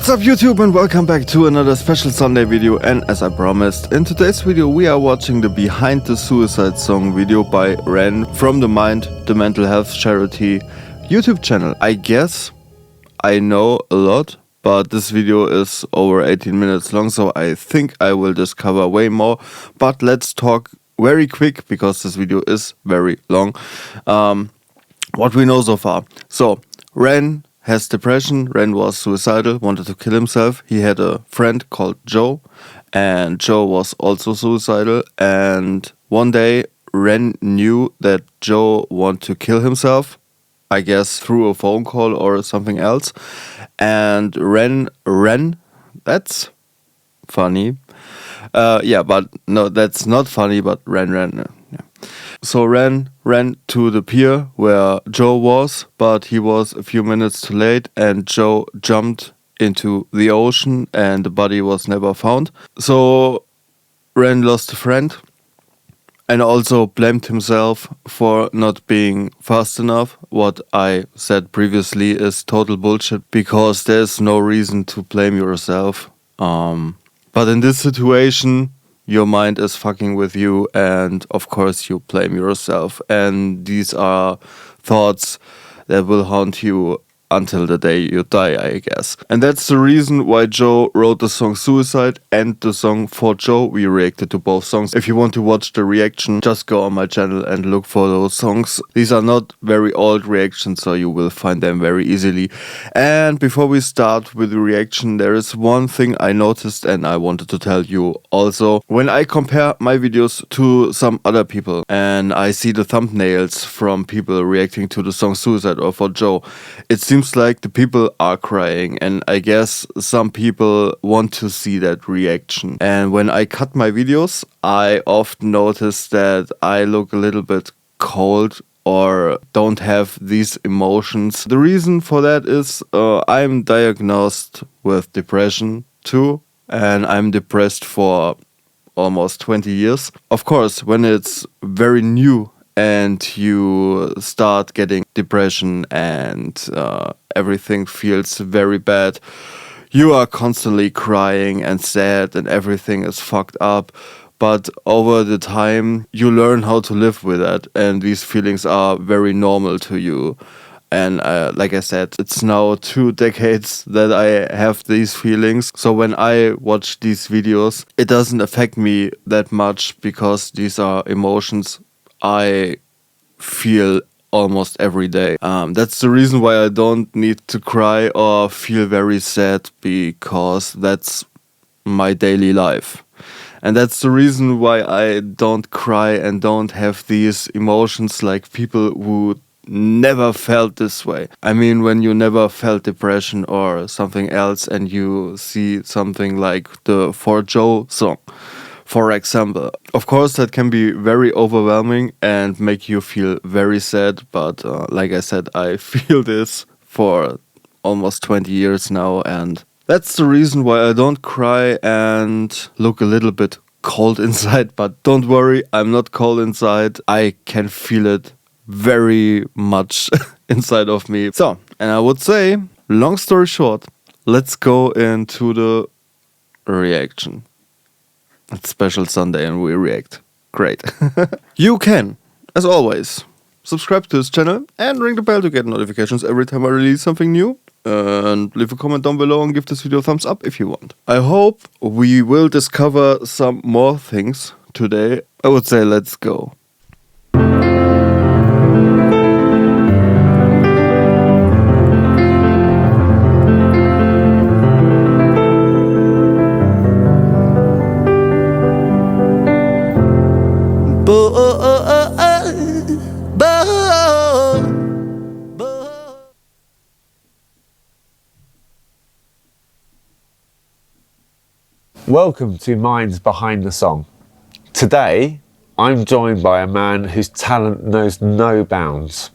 What's up YouTube, and welcome back to another special Sunday video. And as I promised, in today's video we are watching the Behind the Suicide song video by REN from the Mind, the mental health charity YouTube channel. I guess I know a lot, but this video is over 18 minutes long, so I think I will just cover way more. But let's talk very quick, because this video is very long, what we know so far. So REN has depression. REN was suicidal, wanted to kill himself. He had a friend called Joe, and Joe was also suicidal. And one day REN knew that Joe wanted to kill himself, I guess through a phone call or something else. And REN, that's funny. Yeah, but no, that's not funny, but REN. Yeah. So REN ran to the pier where Joe was, but he was a few minutes too late, and Joe jumped into the ocean and the body was never found. So REN lost a friend and also blamed himself for not being fast enough. What I said previously is total bullshit, because there's no reason to blame yourself. But in this situation, your mind is fucking with you, and of course you blame yourself. And these are thoughts that will haunt you until the day you die, I guess. And that's the reason why Joe wrote the song Suicide and the song For Joe. We reacted to both songs. If you want to watch the reaction, just go on my channel and look for those songs. These are not very old reactions, so you will find them very easily. And before we start with the reaction, there is one thing I noticed and I wanted to tell you also. When I compare my videos to some other people and I see the thumbnails from people reacting to the song Suicide or For Joe, it seems like the people are crying, and I guess some people want to see that reaction. And when I cut my videos, I often notice that I look a little bit cold or don't have these emotions. The reason for that is I'm diagnosed with depression too, and I'm depressed for almost 20 years. Of course, when it's very new and you start getting depression and everything feels very bad, you are constantly crying and sad and everything is fucked up. But over the time, you learn how to live with that, and these feelings are very normal to you. And like I said, it's now 2 decades that I have these feelings. So when I watch these videos, it doesn't affect me that much, because these are emotions I feel almost every day. That's the reason why I don't need to cry or feel very sad, because that's my daily life. And that's the reason why I don't cry and don't have these emotions like people who never felt this way. I mean, when you never felt depression or something else and you see something like the For Joe song, for example. Of course, that can be very overwhelming and make you feel very sad, but like I said, I feel this for almost 20 years now, and that's the reason why I don't cry and look a little bit cold inside. But don't worry, I'm not cold inside. I can feel it very much inside of me. So, and I would say, long story short, let's go into the reaction. It's special Sunday and we react. Great. You can, as always, subscribe to this channel and ring the bell to get notifications every time I release something new. And leave a comment down below and give this video a thumbs up if you want. I hope we will discover some more things today. I would say let's go. Welcome to Minds Behind the Song. Today, I'm joined by a man whose talent knows no bounds.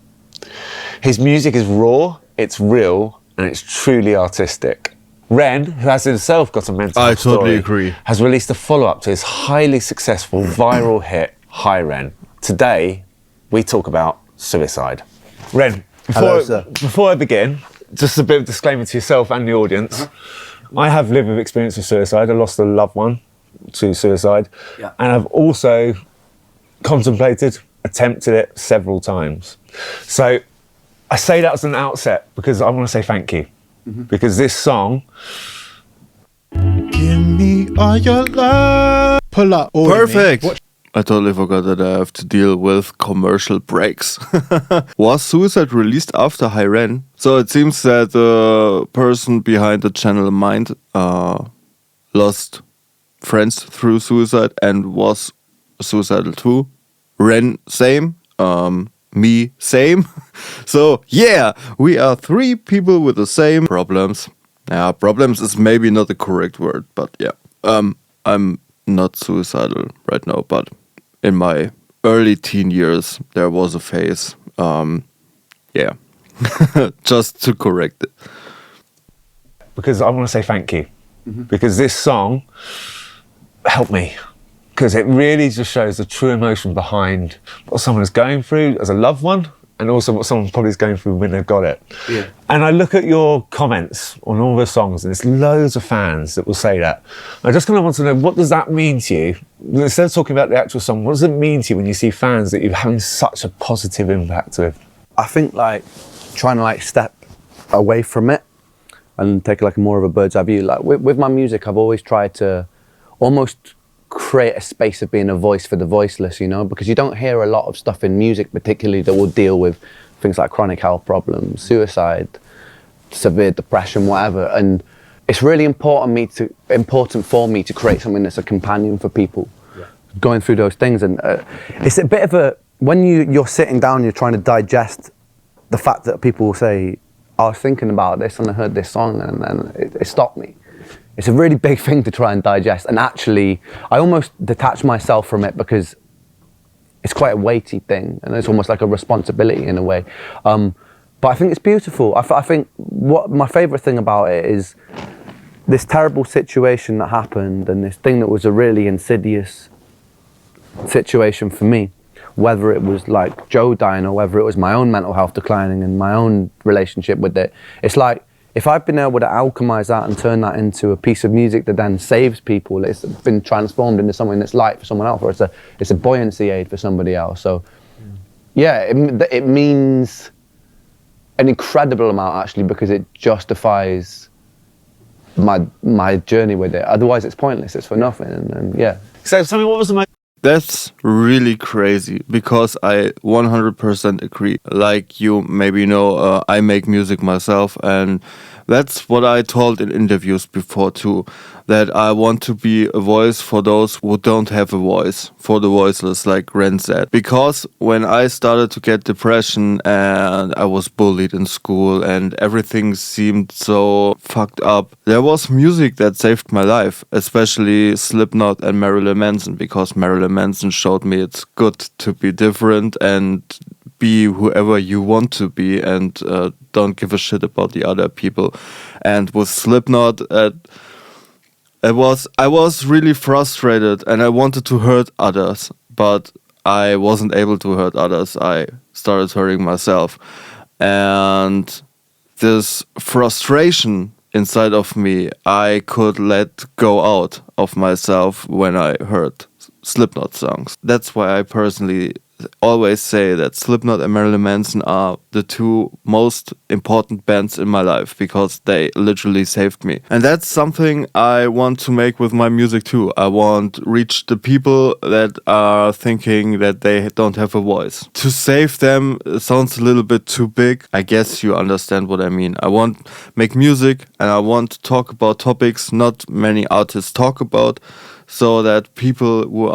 His music is raw, it's real, and it's truly artistic. REN, who has himself got a mental health story, totally agree, has released a follow-up to his highly successful viral hit, Hi REN. Today, we talk about suicide. REN, before I begin, just a bit of disclaimer to yourself and the audience. I have lived with experience of suicide. I lost a loved one to suicide. Yeah. And I've also contemplated, attempted it several times. So I say that as an outset because I want to say thank you. Because this song... Give me all your love. Pull up. Perfect! I totally forgot that I have to deal with commercial breaks. Was Suicide released after REN? So it seems that the person behind the channel Mind lost friends through suicide and was suicidal too. REN, same. Me, same. So yeah, we are three people with the same problems. Yeah, problems is maybe not the correct word, but yeah. I'm not suicidal right now, but in my early teen years, there was a phase. Yeah, just to correct it. Because I want to say thank you. Because this song helped me. Because it really just shows the true emotion behind what someone is going through as a loved one, and also what someone probably is going through when they've got it. Yeah. And I look at your comments on all the songs, and there's loads of fans that will say that. I just kind of want to know, what does that mean to you? Instead of talking about the actual song, what does it mean to you when you see fans that you're having such a positive impact with? I think like trying to like step away from it and take like more of a bird's eye view. Like with my music, I've always tried to almost create a space of being a voice for the voiceless, you know, because you don't hear a lot of stuff in music particularly that will deal with things like chronic health problems, suicide, severe depression, whatever. And it's really important for me to create something that's a companion for people going through those things. And it's a bit of a, when you're sitting down, you're trying to digest the fact that people will say, I was thinking about this and I heard this song and then it stopped me. It's a really big thing to try and digest, and actually I almost detach myself from it because it's quite a weighty thing and it's almost like a responsibility in a way. But I think it's beautiful. I think what my favourite thing about it is this terrible situation that happened and this thing that was a really insidious situation for me, whether it was like Joe dying or whether it was my own mental health declining and my own relationship with it. It's like, if I've been able to alchemize that and turn that into a piece of music that then saves people, it's been transformed into something that's light for someone else, or it's a buoyancy aid for somebody else. So yeah, it means an incredible amount actually, because it justifies my journey with it. Otherwise it's pointless, it's for nothing, and yeah. So tell me, what was the most... That's really crazy, because I 100% agree. Like you maybe know, I make music myself, and that's what I told in interviews before too, that I want to be a voice for those who don't have a voice, for the voiceless, like Ren said. Because when I started to get depression and I was bullied in school and everything seemed so fucked up, there was music that saved my life, especially Slipknot and Marilyn Manson, because Marilyn Manson showed me it's good to be different and be whoever you want to be, and don't give a shit about the other people. And with Slipknot, I was really frustrated and I wanted to hurt others, but I wasn't able to hurt others. I started hurting myself, and this frustration inside of me, I could let go out of myself when I heard Slipknot songs. That's why I personally always say that Slipknot and Marilyn Manson are the two most important bands in my life, because they literally saved me. And that's something I want to make with my music too. I want to reach the people that are thinking that they don't have a voice. To save them sounds a little bit too big. I guess you understand what I mean. I want to make music and I want to talk about topics not many artists talk about, so that people who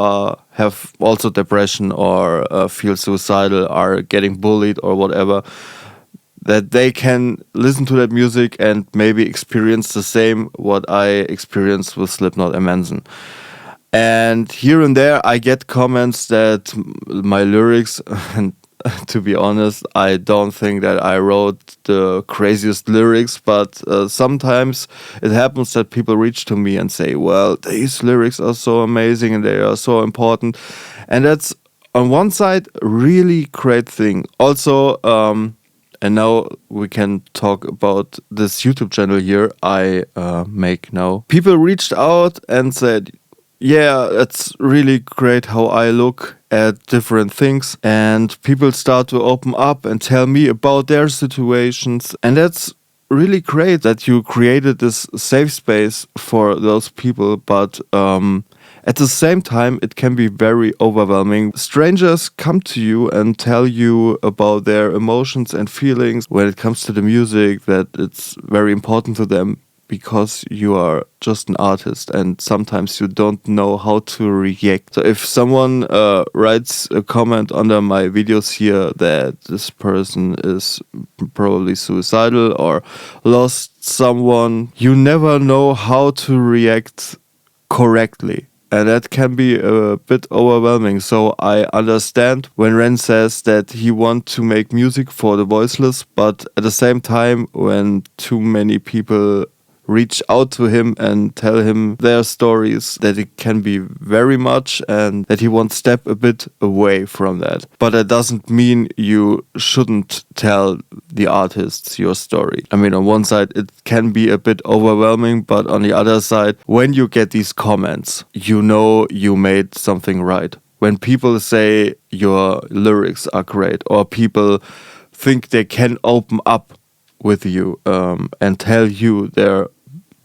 have also depression or feel suicidal, are getting bullied or whatever, that they can listen to that music and maybe experience the same what I experienced with Slipknot and Manson. And here and there I get comments that my lyrics, and to be honest, I don't think that I wrote the craziest lyrics, but sometimes it happens that people reach to me and say, well, these lyrics are so amazing and they are so important. And that's, on one side, really great thing. Also, And now we can talk about this YouTube channel here I make now. People reached out and said, yeah, it's really great how I look at different things. And people start to open up and tell me about their situations. And that's really great that you created this safe space for those people. But at the same time, it can be very overwhelming. Strangers come to you and tell you about their emotions and feelings when it comes to the music, that it's very important to them because you are just an artist and sometimes you don't know how to react. So if someone writes a comment under my videos here that this person is probably suicidal or lost someone, you never know how to react correctly. And that can be a bit overwhelming. So I understand when Ren says that he wants to make music for the voiceless, but at the same time, when too many people reach out to him and tell him their stories, that it can be very much and that he wants to step a bit away from that. But that doesn't mean you shouldn't tell the artists your story. I mean, on one side, it can be a bit overwhelming, but on the other side, when you get these comments, you know you made something right. When people say your lyrics are great, or people think they can open up with you and tell you their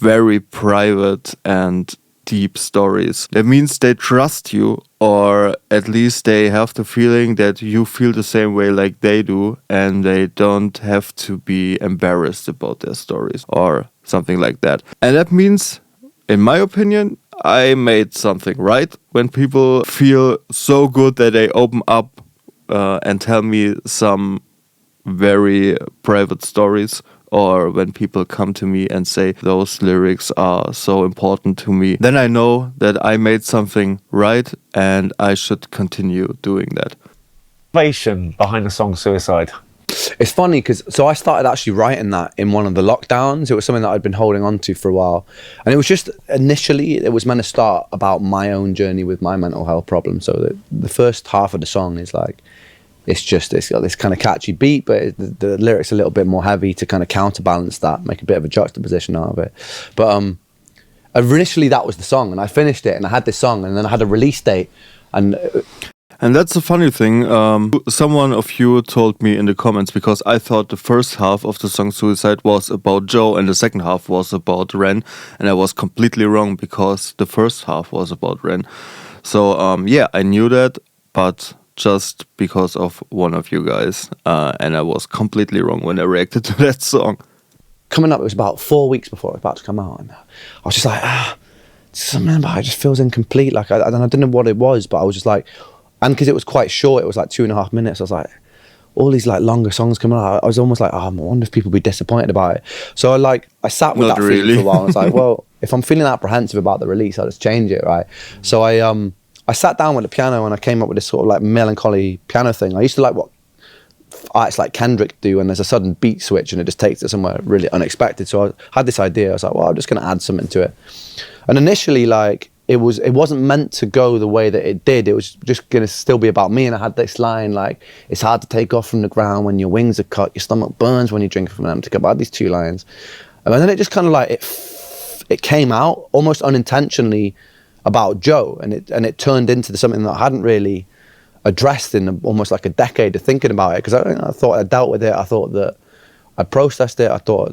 very private and deep stories, that means they trust you, or at least they have the feeling that you feel the same way like they do, and they don't have to be embarrassed about their stories or something like that. And that means, in my opinion, I made something right when people feel so good that they open up and tell me some very private stories, or when people come to me and say those lyrics are so important to me, then I know that I made something right and I should continue doing that. Motivation behind the song Suicide. It's funny because I started actually writing that in one of the lockdowns. It was something that I'd been holding on to for a while, and it was just initially it was meant to start about my own journey with my mental health problem. So the first half of the song is like, it's got this kind of catchy beat, but the lyrics are a little bit more heavy to kind of counterbalance that, make a bit of a juxtaposition out of it. But initially that was the song, and I finished it and I had this song, and then I had a release date. And that's the funny thing. Someone of you told me in the comments, because I thought the first half of the song Suicide was about Joe and the second half was about Ren, and I was completely wrong because the first half was about Ren. So yeah, I knew that, but just because of one of you guys, and I was completely wrong when I reacted to that song. Coming up, it was about 4 weeks before it was about to come out, and I was just like, something about it just feels incomplete. Like I didn't know what it was, but I was just like, and because it was quite short, it was like 2.5 minutes. I was like, all these like longer songs coming out. I was almost like, I wonder if people be disappointed about it. So I sat with Not that really. feeling for a while. And I was like, well, if I'm feeling apprehensive about the release, I'll just change it, right? So I sat down with the piano and I came up with this sort of like melancholy piano thing. I used to like what artists like Kendrick do, when there's a sudden beat switch and it just takes it somewhere really unexpected. So I had this idea. I was like, well, I'm just going to add something to it. And initially, like, it wasn't meant to go the way that it did. It was just going to still be about me. And I had this line like, it's hard to take off from the ground when your wings are cut. Your stomach burns when you drink from an empty cup. I had these two lines. And then it just kind of like, it came out almost unintentionally about Joe, and it turned into something that I hadn't really addressed in almost like a decade of thinking about it, because I thought I dealt with it, I thought that I processed it, I thought,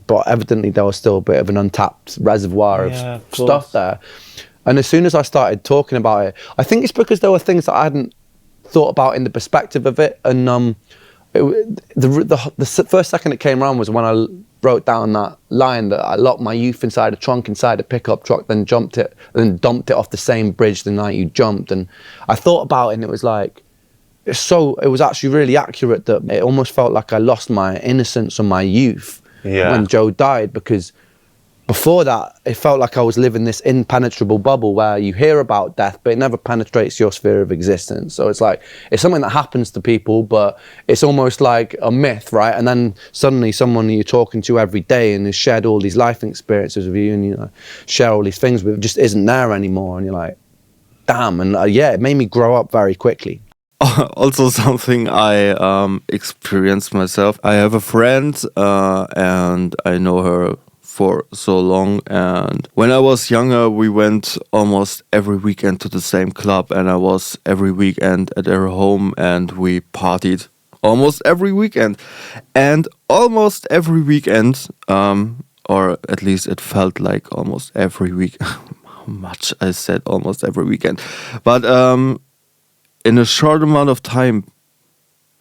but evidently there was still a bit of an untapped reservoir of stuff there. And as soon as I started talking about it, I think it's because there were things that I hadn't thought about in the perspective of it, and the first second it came around was when I wrote down that line that I locked my youth inside a trunk, inside a pickup truck, then dumped it off the same bridge the night you jumped. And I thought about it, and it was like, it was actually really accurate, that it almost felt like I lost my innocence and my youth when Joe died, because before that, it felt like I was living this impenetrable bubble where you hear about death, but it never penetrates your sphere of existence. So it's like, it's something that happens to people, but it's almost like a myth, right? And then suddenly someone you're talking to every day and has shared all these life experiences with you, and share all these things with, just isn't there anymore. And you're like, damn. And it made me grow up very quickly. also something I experienced myself. I have a friend and I know her for so long, and when I was younger we went almost every weekend to the same club, and I was every weekend at her home and we partied almost every weekend. And almost every weekend, or at least it felt like almost every week, how much I said almost every weekend, but in a short amount of time,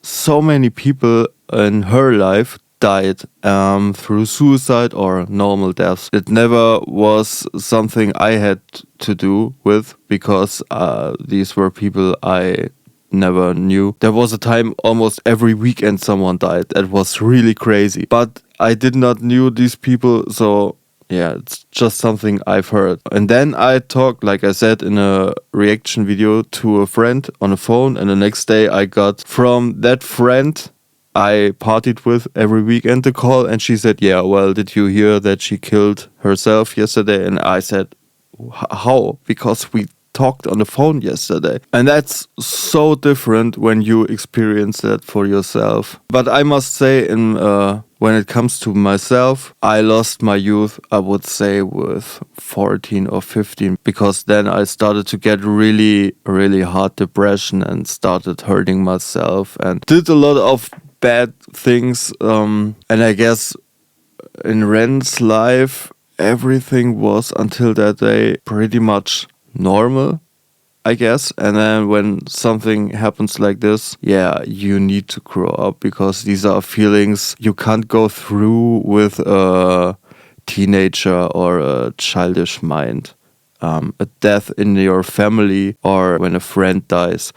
so many people in her life died through suicide or normal deaths. It never was something I had to do with, because these were people I never knew. There was a time almost every weekend someone died. That was really crazy. But I did not knew these people, so yeah, it's just something I've heard. And then I talked, like I said, in a reaction video to a friend on the phone, and the next day I got from that friend I partied with every weekend a call, and she said, yeah, well, did you hear that she killed herself yesterday? And I said, how? Because we talked on the phone yesterday. And that's so different when you experience that for yourself. But I must say, when it comes to myself, I lost my youth, I would say, with 14 or 15, because then I started to get really, really hard depression and started hurting myself and did a lot of bad things. And I guess in REN'S life, everything was until that day pretty much normal, I guess. And then when something happens like this, yeah, you need to grow up, because these are feelings you can't go through with a teenager or a childish mind. A death in your family or when a friend dies,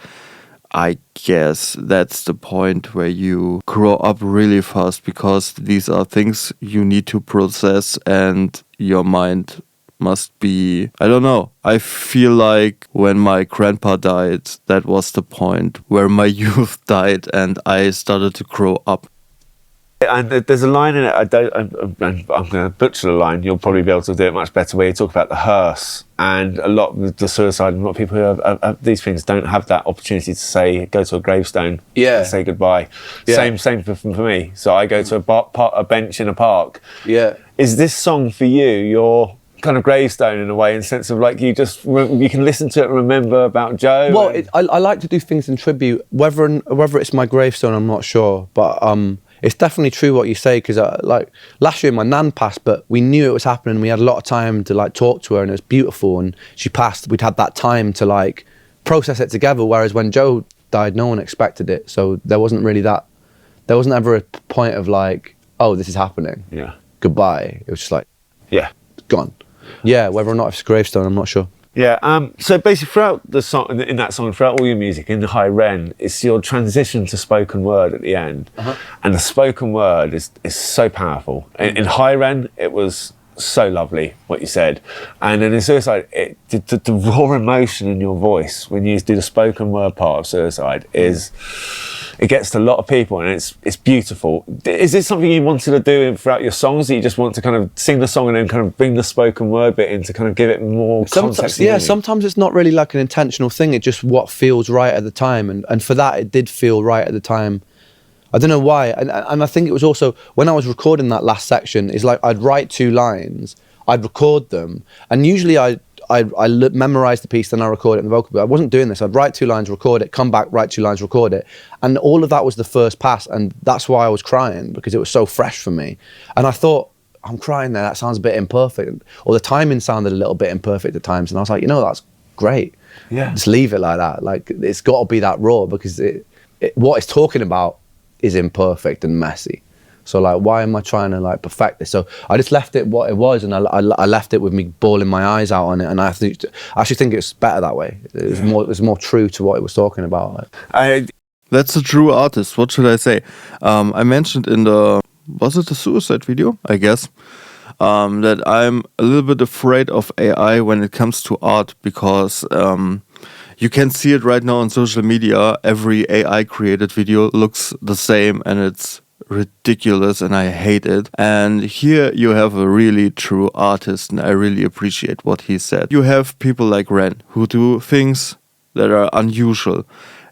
I guess that's the point where you grow up really fast, because these are things you need to process and your mind must be, I don't know. I feel like when my grandpa died, that was the point where my youth died and I started to grow up. And there's a line in it, I'm going to butcher the line, you'll probably be able to do it much better, where you talk about the hearse, and a lot of the suicide, and a lot of people who have these things don't have that opportunity to say, go to a gravestone, and say goodbye. Same for me. So I go to a bench in a park. Yeah. Is this song for you your kind of gravestone in a way, in the sense of like you can listen to it and remember about Joe? Well, I like to do things in tribute, whether it's my gravestone, I'm not sure, but it's definitely true what you say, because like last year my nan passed, but we knew it was happening. We had a lot of time to like talk to her, and it was beautiful. And she passed, we'd had that time to like process it together. Whereas when Joe died, no one expected it, so there wasn't ever a point of like, oh, this is happening. Yeah. Goodbye. It was just like, yeah, gone. Yeah, whether or not it's gravestone, I'm not sure. Yeah, so basically throughout the song, in that song, throughout all your music, in the High Ren, it's your transition to spoken word at the end. And the spoken word is so powerful. In High Ren, it was so lovely what you said. And then in Suicide, the raw emotion in your voice when you do the spoken word part of Suicide it gets to a lot of people, and it's beautiful. Is this something you wanted to do throughout your songs, that you just want to kind of sing the song and then kind of bring the spoken word bit in to kind of give it more context? Yeah, sometimes it's not really like an intentional thing, it's just what feels right at the time, and for that it did feel right at the time. I don't know why, and I think it was also, when I was recording that last section, it's like I'd write 2 lines, I'd record them, and usually I memorize the piece, then I record it in the vocal booth. I wasn't doing this. I'd write 2 lines, record it, come back, write 2 lines, record it. And all of that was the first pass, and that's why I was crying, because it was so fresh for me. And I thought, I'm crying there, that sounds a bit imperfect. Or the timing sounded a little bit imperfect at times, and I was like, that's great. Yeah. Just leave it like that. Like, it's got to be that raw, because what it's talking about is imperfect and messy. So like, why am I trying to like perfect this? So I just left it what it was, and I left it with me bawling my eyes out on it. And I actually think it's better that way. It was more true to what it was talking about. That's a true artist. What should I say? I mentioned in was it the Suicide video? I guess. That I'm a little bit afraid of AI when it comes to art, because you can see it right now on social media. Every AI created video looks the same, and it's ridiculous, and I hate it. And here you have a really true artist, and I really appreciate what he said. You have people like Ren who do things that are unusual,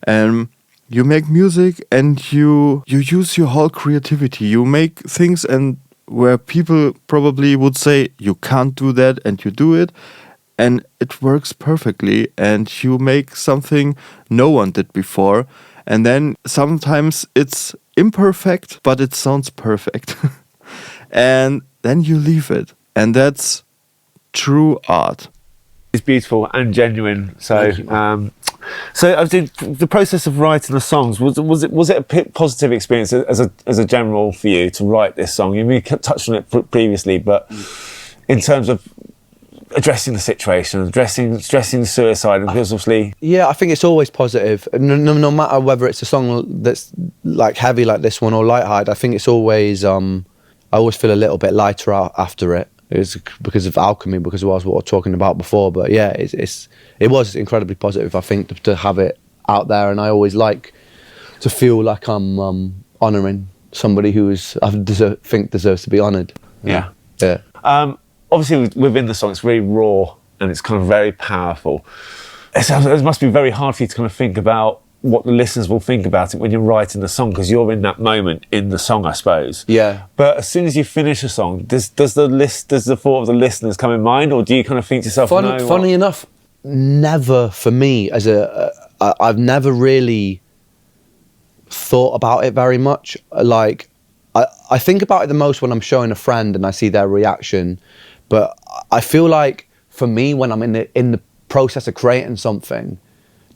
and you make music and you use your whole creativity. You make things and where people probably would say you can't do that, and you do it, and it works perfectly, and you make something no one did before. And then sometimes it's imperfect, but it sounds perfect. And then you leave it. And that's true art. It's beautiful and genuine. So, so I think the process of writing the songs, was it a positive experience as a general for you to write this song? You touched on it previously, but in terms of addressing the situation, addressing suicide, and because obviously, yeah, I think it's always positive. No matter whether it's a song that's like heavy like this one or lighthearted, I think it's always I always feel a little bit lighter after it. It was because of alchemy, because of what I was talking about before. But yeah, it was incredibly positive, I think, to have it out there. And I always like to feel like I'm honouring somebody who think deserves to be honoured. Yeah. Yeah. Obviously, within the song, it's very raw and it's kind of very powerful. It must be very hard for you to kind of think about what the listeners will think about it when you're writing the song, because you're in that moment in the song, I suppose. Yeah. But as soon as you finish a song, does the thought of the listeners come in mind, or do you kind of think to yourself, funny enough, never for me I've never really thought about it very much. Like I think about it the most when I'm showing a friend and I see their reaction. But I feel like for me, when I'm in the process of creating something,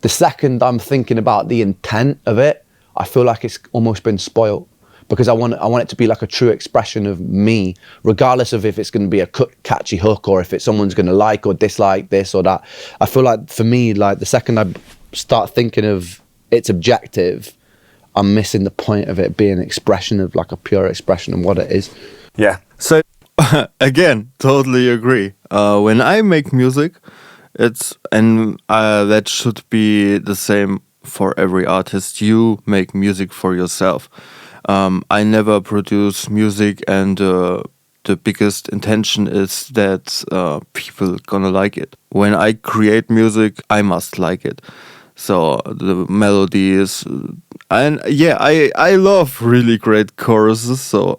the second I'm thinking about the intent of it, I feel like it's almost been spoiled, because I want it to be like a true expression of me, regardless of if it's going to be a catchy hook or if it's someone's going to like or dislike this or that. I feel like for me, like the second I start thinking of its objective, I'm missing the point of it being an expression of like a pure expression of what it is. Yeah. So again, totally agree. When I make music, that should be the same for every artist. You make music for yourself. I never produce music, and the biggest intention is that people gonna like it. When I create music, I must like it. So the melodies, and yeah, I love really great choruses. So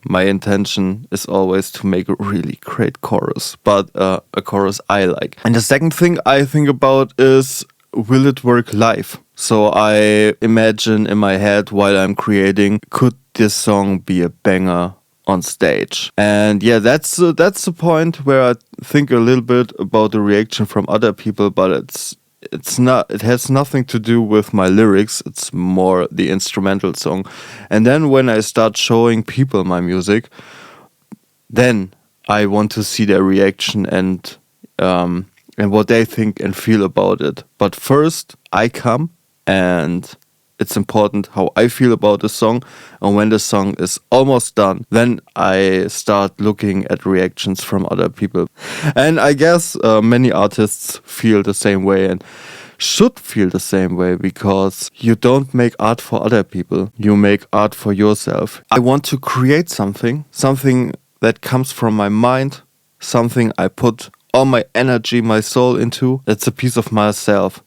my intention is always to make a really great chorus, but a chorus I like. And the second thing I think about is, will it work live? So I imagine in my head while I'm creating, could this song be a banger on stage? And yeah, that's the point where I think a little bit about the reaction from other people, but it has nothing to do with my lyrics. It's more the instrumental song. And then when I start showing people my music, then I want to see their reaction and what they think and feel about it. But first I come, and it's important how I feel about the song. And when the song is almost done, then I start looking at reactions from other people. And I guess many artists feel the same way and should feel the same way, because you don't make art for other people. You make art for yourself. I want to create something that comes from my mind, something I put all my energy, my soul into. It's a piece of myself.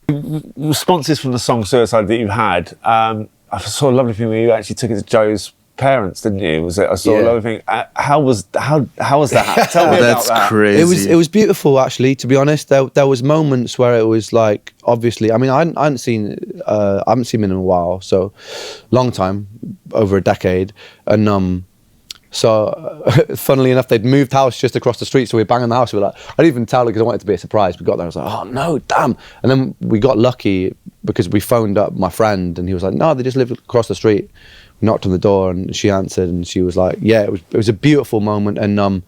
Responses from the song Suicide that you had, I saw a lovely thing where you actually took it to Joe's parents, didn't you? Was it? I saw a lovely thing. How was that? Tell me about that. That's crazy. It was beautiful, actually. To be honest, there was moments where it was like, obviously, I mean, I haven't seen him in a while, so long time, over a decade, and so, funnily enough, they'd moved house just across the street, so we were banging the house. We were like, I didn't even tell her because I wanted it to be a surprise. We got there, I was like, oh no, damn. And then we got lucky because we phoned up my friend, and he was like, no, they just live across the street. We knocked on the door, and she answered, and she was like, yeah, it was a beautiful moment. And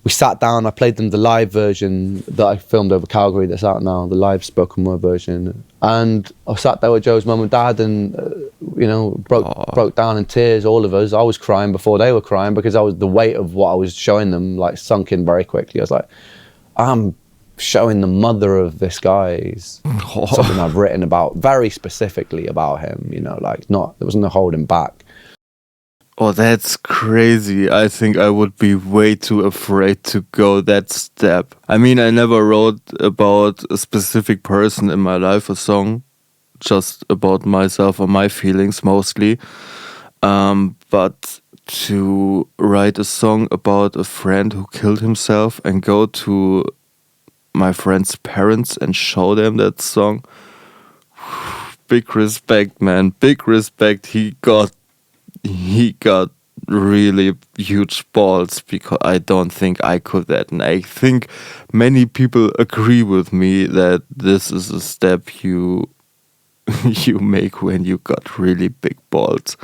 we sat down, I played them the live version that I filmed over Calgary that's out now, the live spoken word version. And I sat there with Joe's mum and dad, and broke down in tears, all of us. I was crying before they were crying, because the weight of what I was showing them like sunk in very quickly. I was like, I'm showing the mother of this guy something I've written about, very specifically about him, there wasn't no holding back. Oh, that's crazy. I think I would be way too afraid to go that step. I mean, I never wrote about a specific person in my life, a song just about myself or my feelings mostly. But to write a song about a friend who killed himself and go to my friend's parents and show them that song, big respect, man, big respect. He got really huge balls, because I don't think I could that, and I think many people agree with me that this is a step you make when you got really big balls.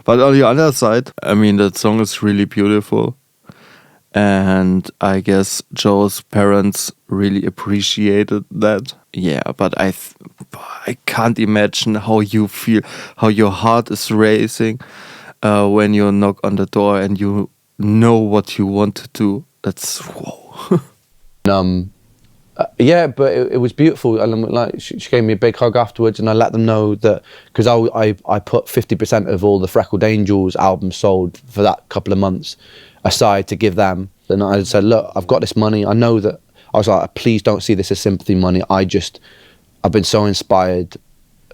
But on the other side, I mean, that song is really beautiful, and I guess Joe's parents really appreciated that. Yeah, but I can't imagine how you feel, how your heart is racing when you knock on the door and you know what you want to do. That's whoa. Yeah, but it was beautiful, and like she gave me a big hug afterwards, and I let them know that, because I put 50% of all the Freckled Angels albums sold for that couple of months aside to give them. And I said, look, I've got this money. I know that. I was like, please don't see this as sympathy money. I've been so inspired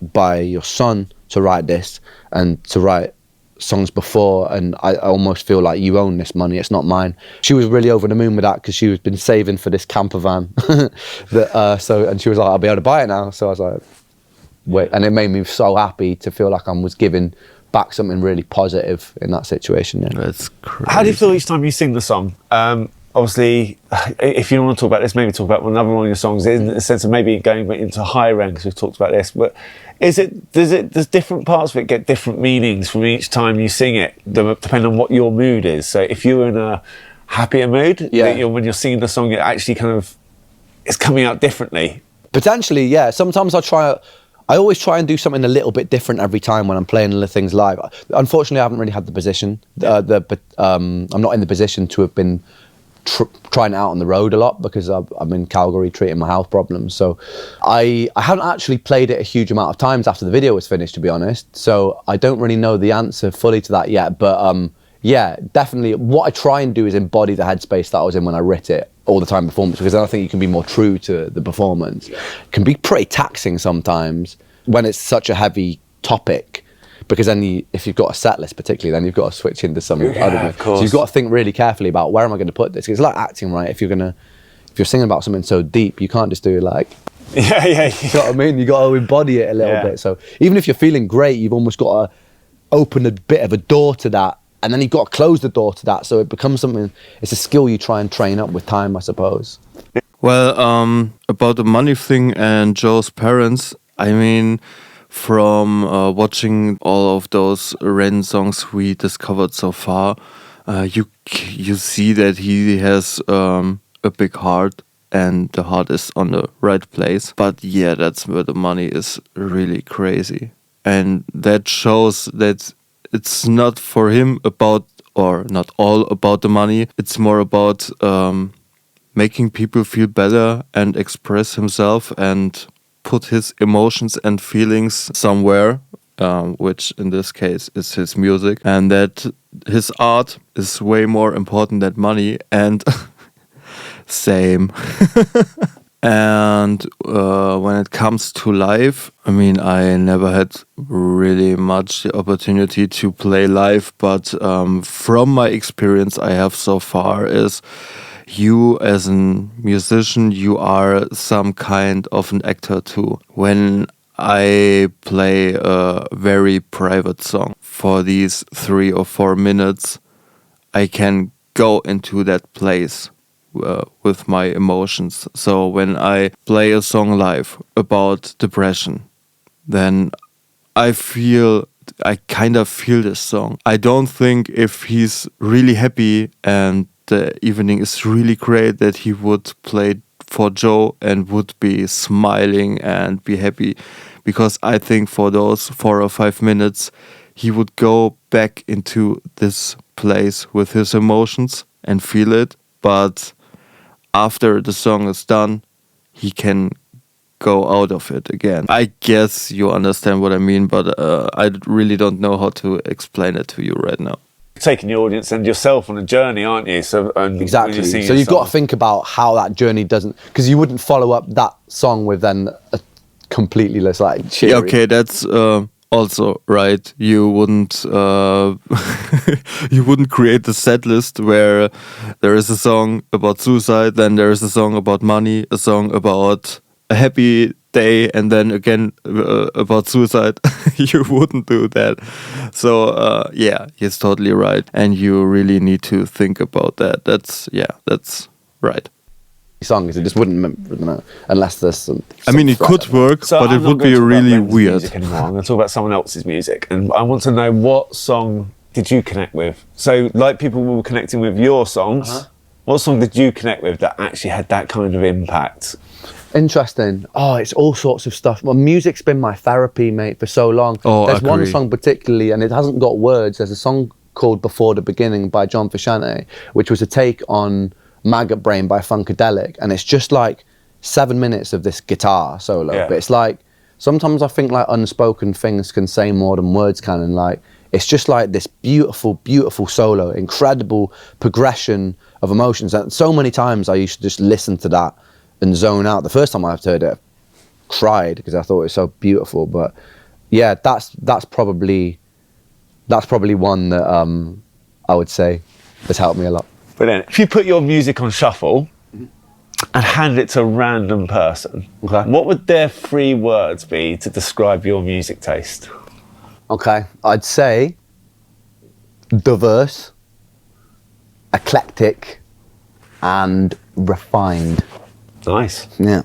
by your son to write this and to write songs before, and I almost feel like you own this money, it's not mine. She was really over the moon with that, because she was been saving for this camper van and she was like, I'll be able to buy it now. So I was like, wait, and it made me so happy to feel like I was giving back something really positive in that situation. Yeah. That's crazy. How do you feel each time you sing the song? Obviously, if you don't want to talk about this, maybe talk about another one of your songs in the sense of maybe going into higher end, because we've talked about this. But does different parts of it get different meanings from each time you sing it, depending on what your mood is? So if you're in a happier mood, when you're singing the song, it actually it's coming out differently. Potentially, yeah. Sometimes I always try and do something a little bit different every time when I'm playing the things live. Unfortunately, I haven't really had the position, I'm not in the position to have been trying it out on the road a lot, because I'm in Calgary treating my health problems. So I haven't actually played it a huge amount of times after the video was finished, to be honest. So I don't really know the answer fully to that yet. But yeah, definitely what I try and do is embody the headspace that I was in when I writ it all the time performance, because then I think you can be more true to the performance. It can be pretty taxing sometimes when it's such a heavy topic, because then if you've got a set list particularly, then you've got to switch into something. I don't know. Of course. So you've got to think really carefully about, where am I going to put this? It's like acting, right? If you're singing about something so deep, you can't just do it like, yeah. You know what I mean? You got to embody it a little bit. So even if you're feeling great, you've almost got to open a bit of a door to that, and then you've got to close the door to that. So it becomes something, it's a skill you try and train up with time, I suppose. Well, about the money thing and Joe's parents, I mean, from watching all of those REN songs we discovered so far, you see that he has a big heart, and the heart is on the right place. But yeah, that's where the money is really crazy, and that shows that it's not for him about, or not all about the money. It's more about making people feel better and express himself and put his emotions and feelings somewhere, which in this case is his music, and that his art is way more important than money. And same. And when it comes to live, I mean, I never had really much the opportunity to play live, but from my experience I have so far is, you as a musician, you are some kind of an actor too. When I play a very private song for these 3 or 4 minutes, I can go into that place with my emotions. So when I play a song live about depression, then I kind of feel this song. I don't think if he's really happy and the evening is really great, that he would play for Joe and would be smiling and be happy, because I think for those 4 or 5 minutes he would go back into this place with his emotions and feel it. But after the song is done, he can go out of it again. I guess you understand what I mean, but I really don't know how to explain it to you right now. Taking the audience and yourself on a journey, aren't you? So exactly. So you've got to think about how that journey doesn't, because you wouldn't follow up that song with then a completely less like cheery. Yeah, okay, that's also right. You wouldn't you wouldn't create the set list where there is a song about suicide, then there is a song about money, a song about a happy day, and then again about suicide. You wouldn't do that. So yeah, he's totally right, and you really need to think about that. That's right. Songs, it just wouldn't, unless there's some. I mean, it could work, So but I'm it not would going be to talk about really Ren's weird. music anymore. I'm going to talk about someone else's music, and I want to know, what song did you connect with? So, like people were connecting with your songs, what song did you connect with that actually had that kind of impact? Interesting. Oh, it's all sorts of stuff. Well, music's been my therapy, mate, for so long. Oh, There's one agree. song particularly, and it hasn't got words. There's a song called Before the Beginning by John Frusciante, which was a take on Maggot Brain by Funkadelic, and it's just like 7 minutes of this guitar solo. Yeah. But it's like, sometimes I think like unspoken things can say more than words can, and like it's just like this beautiful, beautiful solo, incredible progression of emotions. And so many times I used to just listen to that and zone out. The first time I heard it, I cried because I thought it was so beautiful. But yeah, that's probably one that I would say has helped me a lot. Brilliant. If you put your music on shuffle and hand it to a random person, Okay. what would their 3 words be to describe your music taste? Okay, I'd say diverse, eclectic, and refined. Nice. Yeah.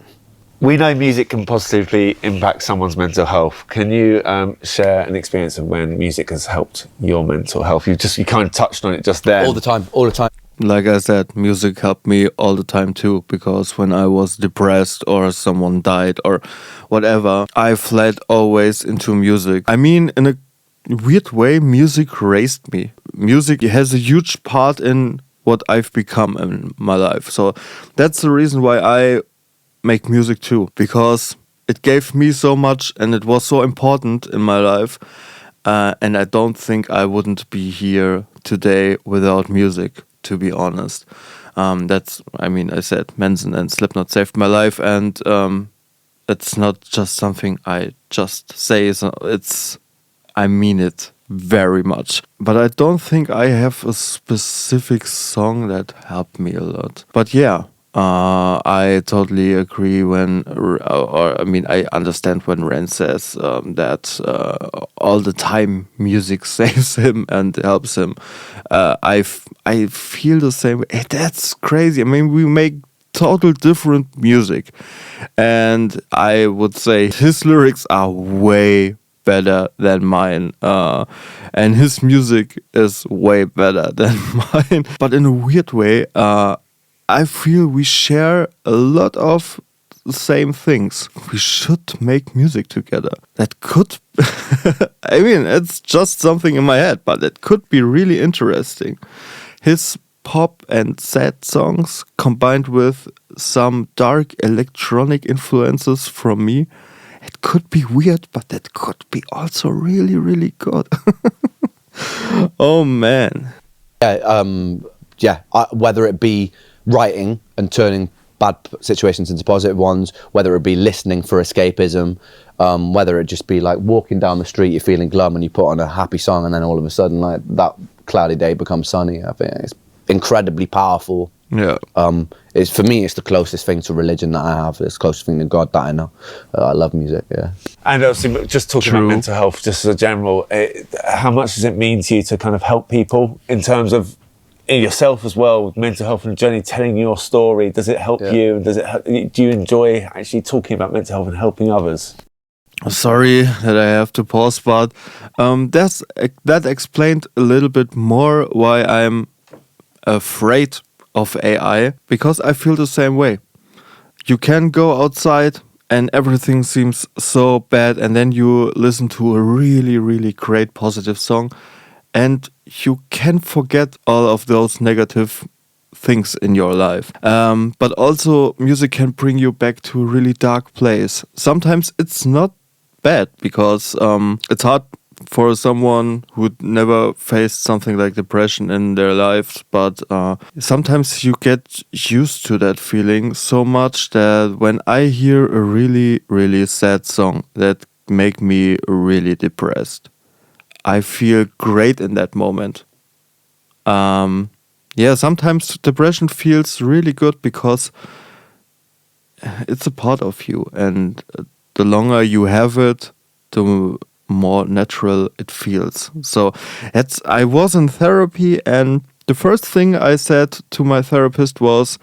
We know music can positively impact someone's mental health. Can you share an experience of when music has helped your mental health? You kind of touched on it just then. All the time. Like I said, music helped me all the time too, because when I was depressed or someone died or whatever, I fled always into music. I mean, in a weird way, music raised me. Music has a huge part in what I've become in my life. So that's the reason why I make music too, because it gave me so much and it was so important in my life. And I don't think I wouldn't be here today without music, to be honest. I said Manson and Slipknot saved my life, and it's not just something I just say. I mean it very much. But I don't think I have a specific song that helped me a lot. But yeah, I totally agree I understand when Ren says that all the time music saves him and helps him. I feel the same way. Hey, that's crazy. I mean, we make total different music, and I would say his lyrics are way better than mine, and his music is way better than mine. But in a weird way, I feel we share a lot of the same things. We should make music together. That could, I mean, it's just something in my head, but it could be really interesting. His pop and sad songs combined with some dark electronic influences from me. It could be weird, but it could be also really, really good. Oh man. Whether it be writing and turning bad situations into positive ones, whether it be listening for escapism, whether it just be like walking down the street, you're feeling glum and you put on a happy song and then all of a sudden like that cloudy day becomes sunny. I think it's incredibly powerful. Yeah. It's for me, it's the closest thing to religion that I have. It's the closest thing to God that I know. I love music. Yeah. And obviously, just talking about mental health, just as a general, how much does it mean to you to kind of help people in terms of yourself as well, with mental health and journey, telling your story? Does it help you? And do you enjoy actually talking about mental health and helping others? Sorry that I have to pause, but that explained a little bit more why I'm afraid of AI, because I feel the same way. You can go outside and everything seems so bad, and then you listen to a really, really great positive song, and you can forget all of those negative things in your life. But also, music can bring you back to a really dark place. Sometimes it's not bad, because it's hard for someone who never faced something like depression in their lives, but sometimes you get used to that feeling so much that when I hear a really, really sad song that make me really depressed, I feel great in that moment. Yeah, sometimes depression feels really good because it's a part of you, and the longer you have it, the more natural it feels. So I was in therapy, and the first thing I said to my therapist was,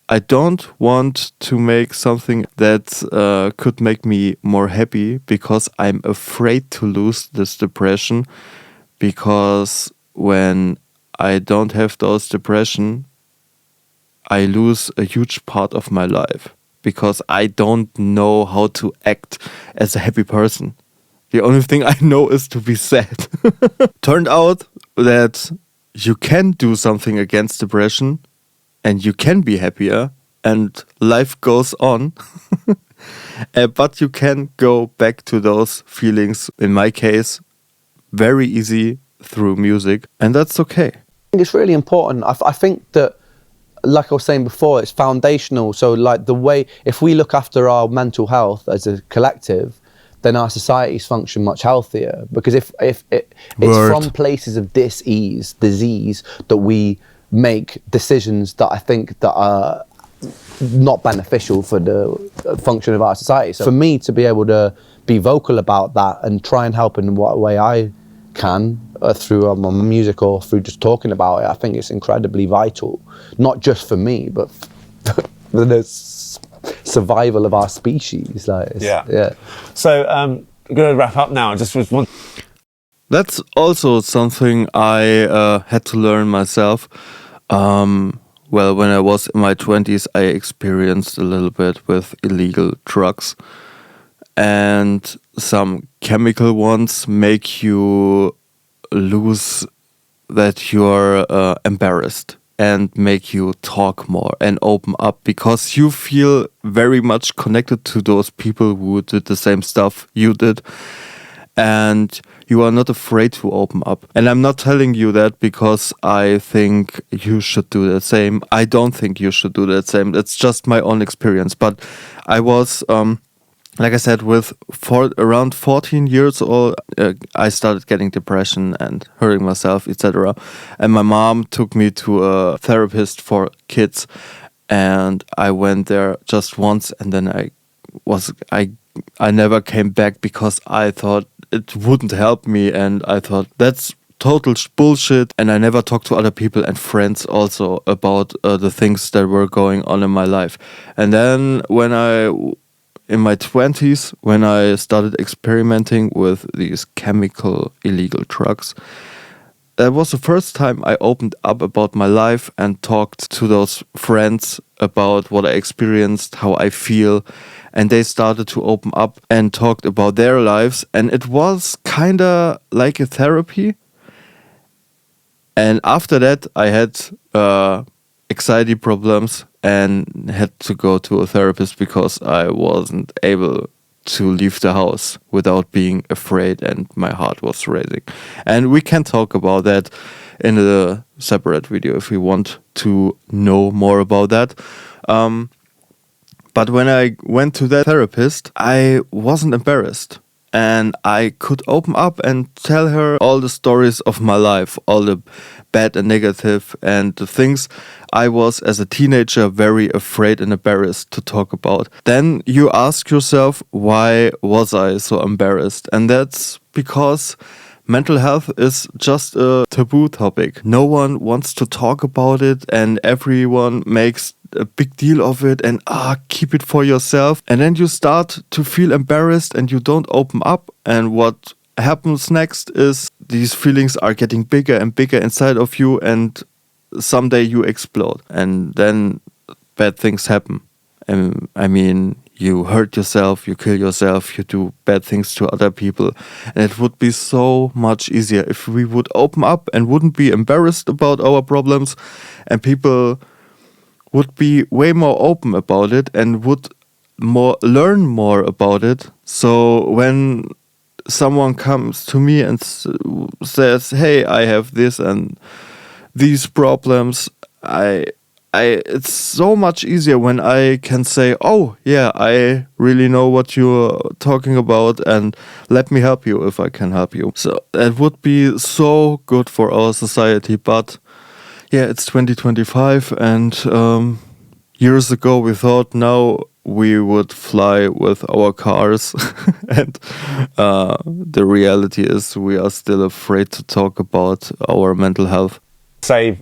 I don't want to make something that could make me more happy, because I'm afraid to lose this depression, because when I don't have those depression, I lose a huge part of my life, because I don't know how to act as a happy person. The only thing I know is to be sad. Turned out that you can do something against depression, and you can be happier, and life goes on. But you can go back to those feelings, in my case, very easy through music, and that's okay. I think it's really important. I think that, like I was saying before, it's foundational. So like the way, if we look after our mental health as a collective, then our societies function much healthier. Because if it's from places of disease that we make decisions that I think that are not beneficial for the function of our society. So for me to be able to be vocal about that and try and help in what way I can, through my music or through just talking about it, I think it's incredibly vital, not just for me, but for the survival of our species. Yeah. So I'm going to wrap up now. Just was one. That's also something I had to learn myself. Well, when I was in my 20s, I experienced a little bit with illegal drugs, and some chemical ones make you lose that you're embarrassed, and make you talk more and open up, because you feel very much connected to those people who did the same stuff you did, and you are not afraid to open up. And I'm not telling you that because I think you should do the same. I don't think you should do the same. It's just my own experience. But I was, like I said, around 14 years old, I started getting depression and hurting myself, etc. And my mom took me to a therapist for kids, and I went there just once, and then I never came back, because I thought it wouldn't help me, and I thought that's total bullshit. And I never talked to other people and friends also about the things that were going on in my life. And then in my 20s, when I started experimenting with these chemical illegal drugs, that was the first time I opened up about my life and talked to those friends about what I experienced, how I feel, and they started to open up and talked about their lives, and it was kind of like a therapy. And after that, I had anxiety problems and had to go to a therapist, because I wasn't able to leave the house without being afraid, and my heart was racing. And we can talk about that in a separate video if we want to know more about that. But when I went to that therapist, I wasn't embarrassed. And I could open up and tell her all the stories of my life, all the bad and negative, and the things I was as a teenager very afraid and embarrassed to talk about. Then you ask yourself, why was I so embarrassed? And that's because mental health is just a taboo topic. No one wants to talk about it, and everyone makes a big deal of it and keep it for yourself. And then you start to feel embarrassed and you don't open up. And what happens next is these feelings are getting bigger and bigger inside of you, and someday you explode. And then bad things happen. I mean, you hurt yourself, you kill yourself, you do bad things to other people. And it would be so much easier if we would open up and wouldn't be embarrassed about our problems, and people would be way more open about it and would learn more about it. So when someone comes to me and says, "Hey, I have this and these problems," it's so much easier when I can say, "Oh, yeah, I really know what you're talking about, and let me help you if I can help you." So that would be so good for our society. But yeah, it's 2025, and years ago we thought now we would fly with our cars, and the reality is we are still afraid to talk about our mental health. Say,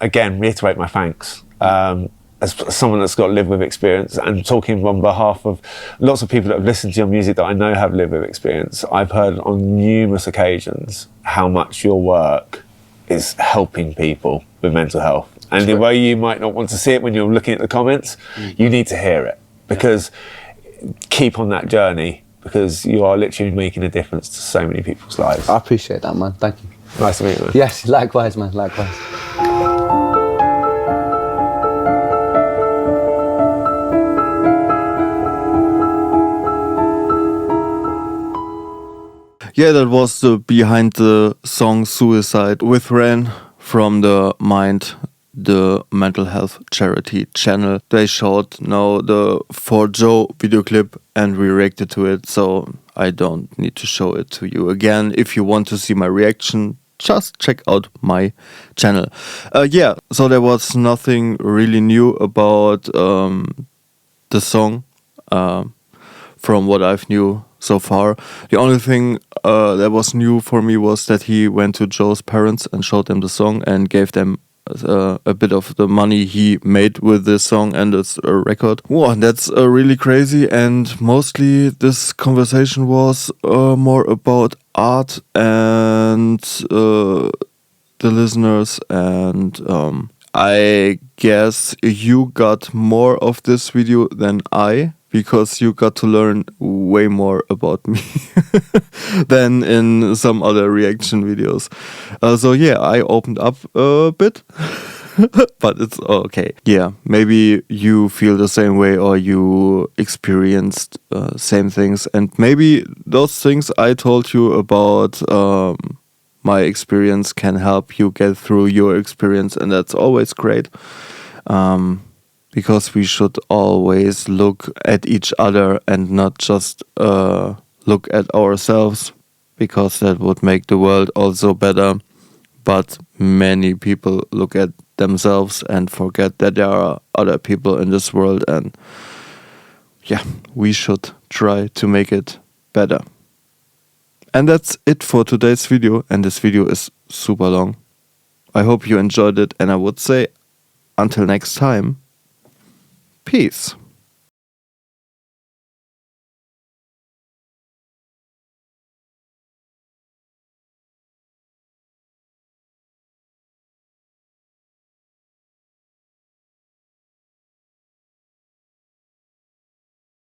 again, reiterate my thanks. As someone that's got live with experience, and talking on behalf of lots of people that have listened to your music that I know have live with experience, I've heard on numerous occasions how much your work is helping people with mental health. And the way you might not want to see it when you're looking at the comments, you need to hear it, because keep on that journey, because you are literally making a difference to so many people's lives. I appreciate that, man. Thank you. Nice to meet you, man. Yes, likewise, man. Likewise. Yeah, that was the behind the song Suicide with Ren from the Mind, the mental health charity channel. They showed now the For Joe video clip and we reacted to it, so I don't need to show it to you again. If you want to see my reaction, just check out my channel. Yeah, so there was nothing really new about the song from what I've knew so far. The only thing that was new for me was that he went to Joe's parents and showed them the song and gave them a bit of the money he made with this song and its record. Wow, that's really crazy. And mostly this conversation was more about art and the listeners. And I guess you got more of this video than I, because you got to learn way more about me than in some other reaction videos. So yeah, I opened up a bit, but it's okay. Yeah, maybe you feel the same way or you experienced same things. And maybe those things I told you about my experience can help you get through your experience. And that's always great. Because we should always look at each other and not just look at ourselves, because that would make the world also better. But many people look at themselves and forget that there are other people in this world, and yeah, we should try to make it better. And that's it for today's video, and this video is super long. I hope you enjoyed it, and I would say until next time, peace.